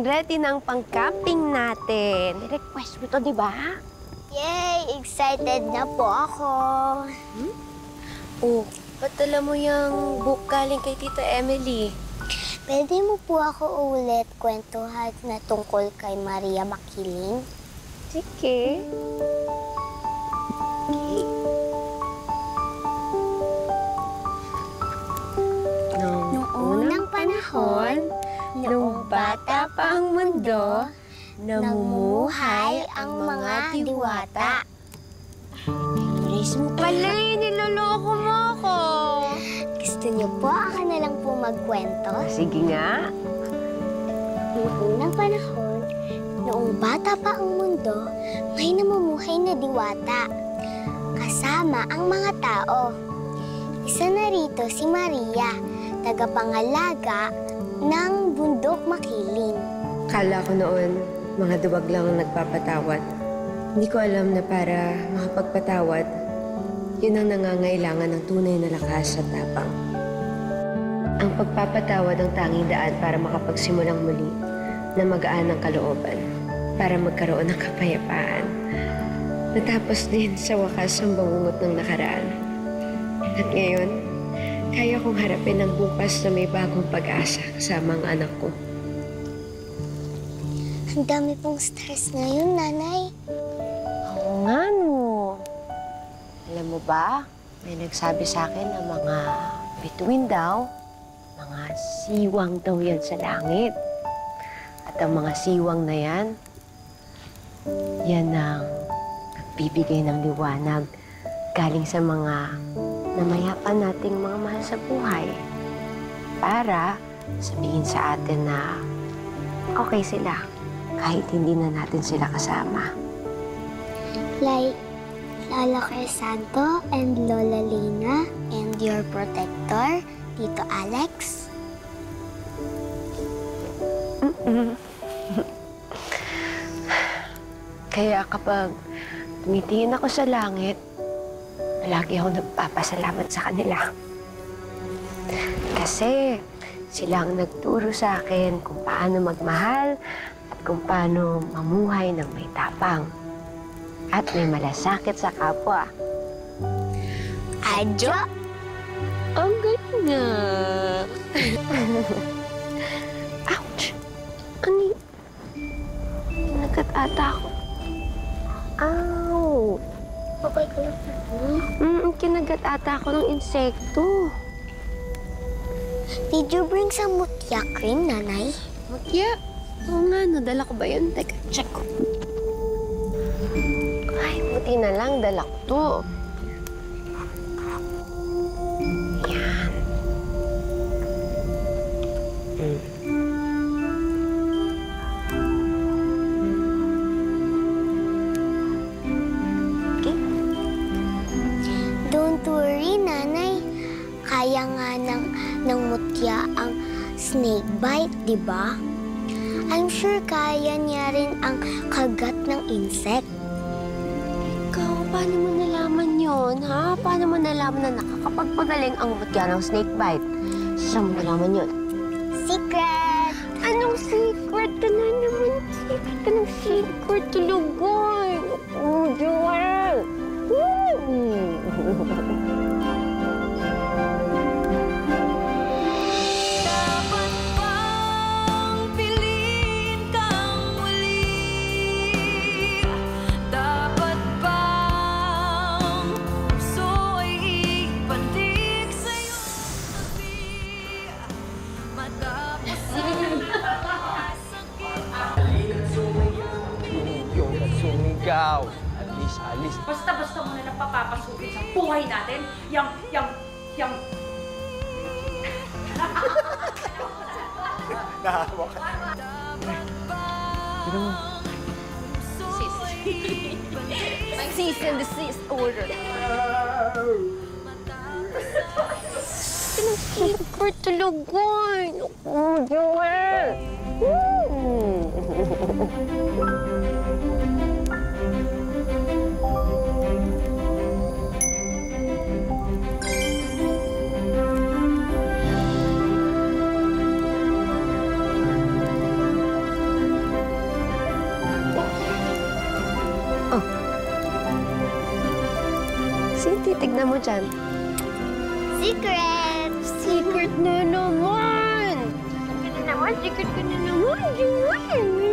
ready na ang pang-camping natin. Request mo to, di ba? Yay! Excited na po ako. Oh, ba't dala mo yung book galing kay Tita Emily? Pwede mo po ako ulit kwentuhan na tungkol kay Maria Makiling? Sige. Okay. Noong unang panahon, nung bata pa ang mundo, namumuhay ang mga diwata. Memories mo pala. Niloloko mo ako. Gusto niyo po ako na lang po magkwento? Sige nga. Noong unang panahon, noong bata pa ang mundo, may namumuhay na diwata. Kasama ang mga tao. Isa na rito si Maria, tagapangalaga ng bundok Makiling. Kala ko noon, mga duwag lang ang nagpapatawad. Hindi ko alam na para makapagpatawad, yun ang nangangailangan ng tunay na lakas at tapang. Ang pagpapatawad ang tanging daan para makapagsimulang muli na magaan ang kalooban, para magkaroon ng kapayapaan. Natapos din sa wakas ang bangungot ng nakaraan. At ngayon, kaya kong harapin ang bukas na may bagong pag-asa kasama ang anak ko. Ang dami pong stress ngayon, Nanay. Oo nga, no. Alam mo ba, may nagsabi sa akin na mga bituin daw, mga siwang daw yan sa langit. At ang mga siwang na yan, yan ang nagbibigay ng liwanag galing sa mga namayapan nating mga mahal sa buhay. Para sabihin sa atin na okay sila kahit hindi na natin sila kasama. Like Lolo Crisanto and Lola Lina and your protector, Tito Alex. Kaya kapag tumitingin ako sa langit, lagi ako nagpapasalamat sa kanila. Kasi sila ang nagturo sa akin kung paano magmahal at kung paano mamuhay ng may tapang at may malasakit sa kapwa. Adyo! Ang ganda! Ouch! Ano yun? Nagkatata ako. Ow! Okay ka lang. Kinagat ata ako ng insekto. Did you bring some mutya cream, Nanay? Mutya? Oo nga, nadala ko ba yun? Teka, check ko. Ay, buti na lang, dala ko to. Yan. Okay. Don't worry, Nanay. Kaya nga ng mutya ang snake bite, di ba? I'm sure kaya niya rin ang kagat ng insect. Ikaw, paano mo nalaman yun, ha? Paano mo nalaman na nakakapagpagaling ang mutya ng snake bite? Saan mo nalaman yun? Secret! Anong secret ka na naman? Secret ka ng secret, tulugoy! Oh, Joel! Dapat bang piliin kang muli? Dapat bang puso'y ipandig sa'yo tabi? Matapos ang sakit. Yung sumigaw. Alis. Basta-basta mo na lang papapasukin sa buhay natin. Yang... Nahawa ka. Tignan mo. May cease and desist order. Anong secret, tulugoy? Oh, Joel! Sino titignan mo dyan? Secret! Secret na naman! Secret na naman! Secret ka na naman!